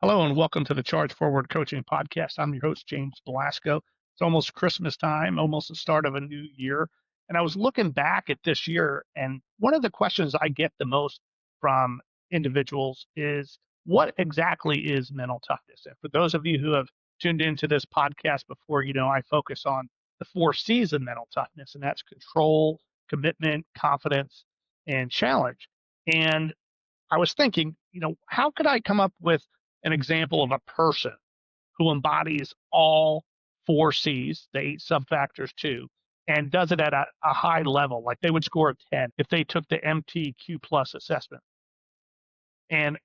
Hello and welcome to the Charge Forward Coaching Podcast. I'm your host, James Blasco. It's almost Christmas time, almost the start of a new year. And I was looking back at this year, and one of the questions I get the most from individuals is what exactly is mental toughness? And for those of you who have tuned into this podcast before, you know I focus on the 4 C's of mental toughness, and that's control, commitment, confidence, and challenge. And I was thinking, how could I come up with an example of a person who embodies all 4 C's, the 8 sub-factors too, and does it at a high level? Like they would score a 10 if they took the MTQ plus assessment. And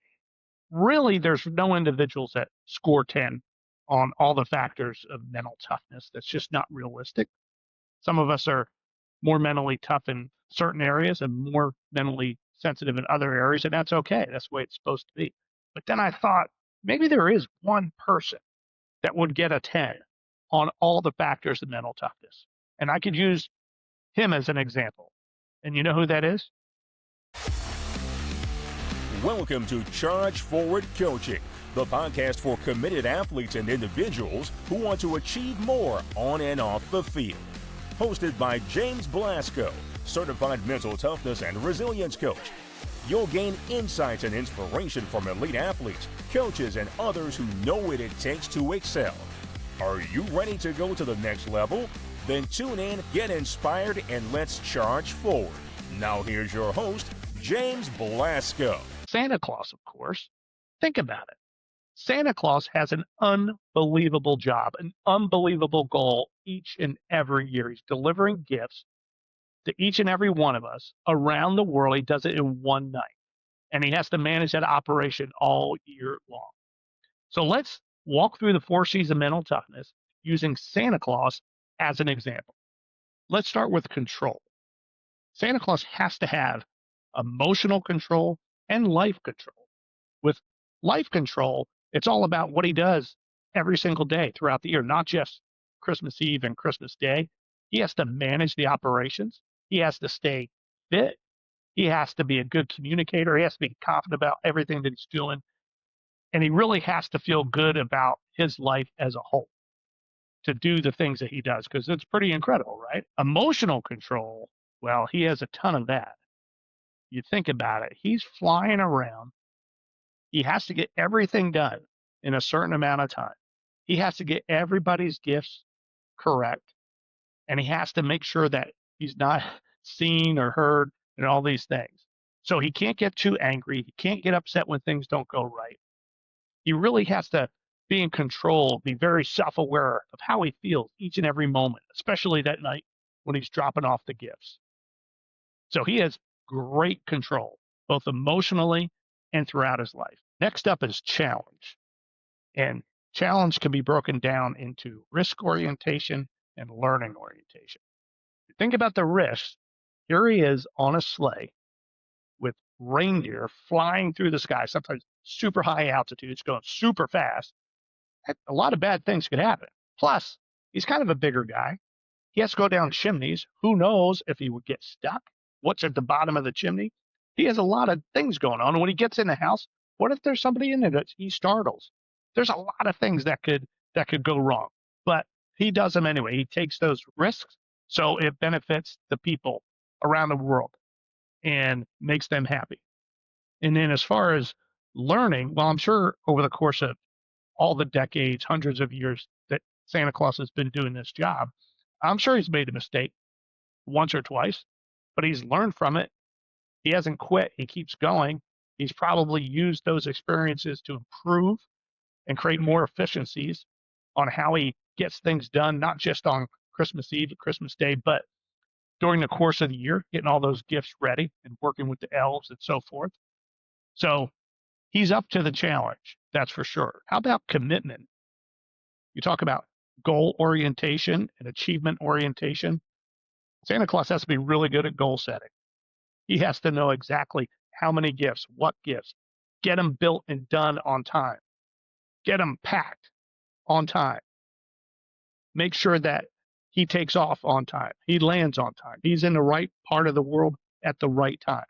really, there's no individuals that score 10 on all the factors of mental toughness. That's just not realistic. Some of us are more mentally tough in certain areas and more mentally sensitive in other areas, and that's okay. That's the way it's supposed to be. But then I thought maybe there is one person that would get a 10 on all the factors of mental toughness. And I could use him as an example. And you know who that is? Welcome to Charge Forward Coaching, the podcast for committed athletes and individuals who want to achieve more on and off the field. Hosted by James Blasco, certified mental toughness and resilience coach. You'll gain insights and inspiration from elite athletes, coaches, and others who know what it takes to excel. Are you ready to go to the next level? Then tune in, get inspired, and let's charge forward. Now here's your host, James Blasco. Santa Claus, of course. Think about it. Santa Claus has an unbelievable job, an unbelievable goal each and every year. He's delivering gifts to each and every one of us around the world. He does it in one night, and he has to manage that operation all year long. So let's walk through the 4 C's of mental toughness using Santa Claus as an example. Let's start with control. Santa Claus has to have emotional control and life control. With life control, it's all about what he does every single day throughout the year, not just Christmas Eve and Christmas Day. He has to manage the operations. He has to stay fit. He has to be a good communicator. He has to be confident about everything that he's doing. And he really has to feel good about his life as a whole to do the things that he does, because it's pretty incredible, right? Emotional control, well, he has a ton of that. You think about it, he's flying around. He has to get everything done in a certain amount of time. He has to get everybody's gifts correct. And he has to make sure that he's not seen or heard and all these things. So he can't get too angry. He can't get upset when things don't go right. He really has to be in control, be very self-aware of how he feels each and every moment, especially that night when he's dropping off the gifts. So he has great control, both emotionally and throughout his life. Next up is challenge. And challenge can be broken down into risk orientation and learning orientation. Think about the risks. Here he is on a sleigh with reindeer flying through the sky, sometimes super high altitudes, going super fast. A lot of bad things could happen. Plus, he's kind of a bigger guy. He has to go down chimneys. Who knows if he would get stuck? What's at the bottom of the chimney? He has a lot of things going on. And when he gets in the house, what if there's somebody in there that he startles? There's a lot of things that could go wrong. But he does them anyway. He takes those risks, so it benefits the people around the world and makes them happy. And then as far as learning, well, I'm sure over the course of all the decades, hundreds of years that Santa Claus has been doing this job, I'm sure he's made a mistake once or twice, but he's learned from it. He hasn't quit. He keeps going. He's probably used those experiences to improve and create more efficiencies on how he gets things done, not just on Christmas Eve or Christmas Day, but during the course of the year, getting all those gifts ready and working with the elves and so forth. So he's up to the challenge, that's for sure. How about commitment? You talk about goal orientation and achievement orientation. Santa Claus has to be really good at goal setting. He has to know exactly how many gifts, what gifts, get them built and done on time, get them packed on time, make sure that he takes off on time, he lands on time, he's in the right part of the world at the right time.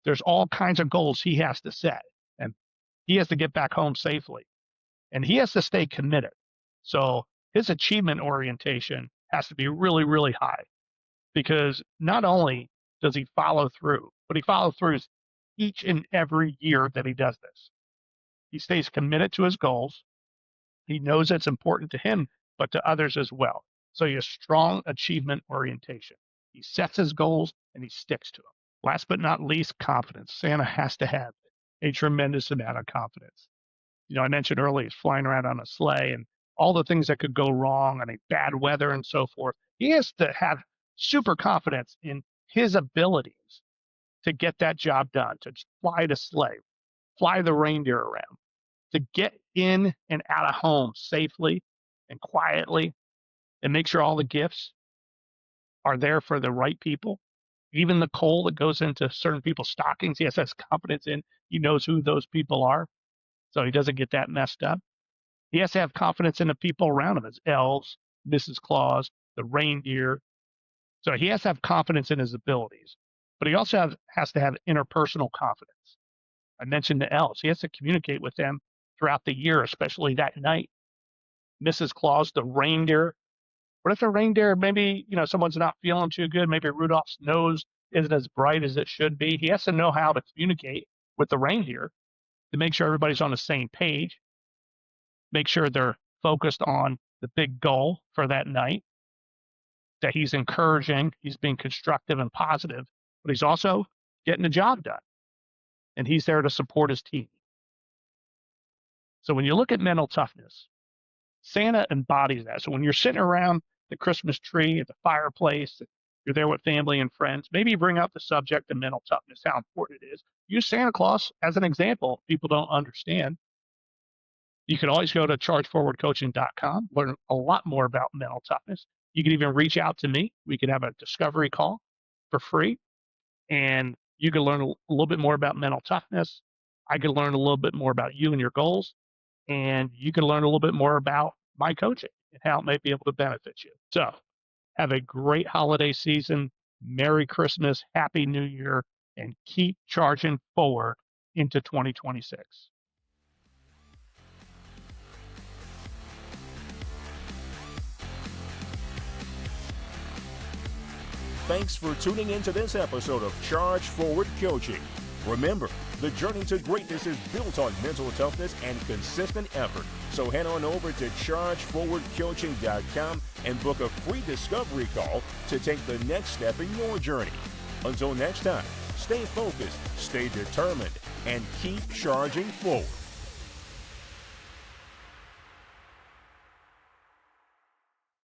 There's all kinds of goals he has to set. And He has to get back home safely, and he has to stay committed. So his achievement orientation has to be really, really high, because not only does he follow through, but he follows through each and every year that he does this. He stays committed to his goals. He knows it's important to him, but to others as well. So he has strong achievement orientation. He sets his goals and he sticks to them. Last but not least, confidence. Santa has to have a tremendous amount of confidence. I mentioned earlier, he's flying around on a sleigh and all the things that could go wrong and bad weather and so forth. He has to have super confidence in his abilities to get that job done, to fly the sleigh, fly the reindeer around, to get in and out of home safely and quietly, and make sure all the gifts are there for the right people. Even the coal that goes into certain people's stockings, he has confidence in. He knows who those people are, so he doesn't get that messed up. He has to have confidence in the people around him, his elves, Mrs. Claus, the reindeer. So he has to have confidence in his abilities, but he also has to have interpersonal confidence. I mentioned the elves. He has to communicate with them throughout the year, especially that night. Mrs. Claus, the reindeer. What if the reindeer, maybe, someone's not feeling too good? Maybe Rudolph's nose isn't as bright as it should be. He has to know how to communicate with the reindeer to make sure everybody's on the same page, make sure they're focused on the big goal for that night, that he's encouraging, he's being constructive and positive, but he's also getting the job done. And he's there to support his team. So when you look at mental toughness, Santa embodies that. So when you're sitting around the Christmas tree at the fireplace, you're there with family and friends, maybe you bring up the subject of mental toughness, how important it is. Use Santa Claus as an example if people don't understand. You can always go to chargeforwardcoaching.com, learn a lot more about mental toughness. You can even reach out to me. We can have a discovery call for free, and you can learn a little bit more about mental toughness. I can learn a little bit more about you and your goals, and you can learn a little bit more about my coaching and how it might be able to benefit you. So have a great holiday season. Merry Christmas, Happy New Year, and keep charging forward into 2026. Thanks for tuning in to this episode of Charge Forward Coaching. Remember, the journey to greatness is built on mental toughness and consistent effort. So head on over to chargeforwardcoaching.com and book a free discovery call to take the next step in your journey. Until next time, stay focused, stay determined, and keep charging forward.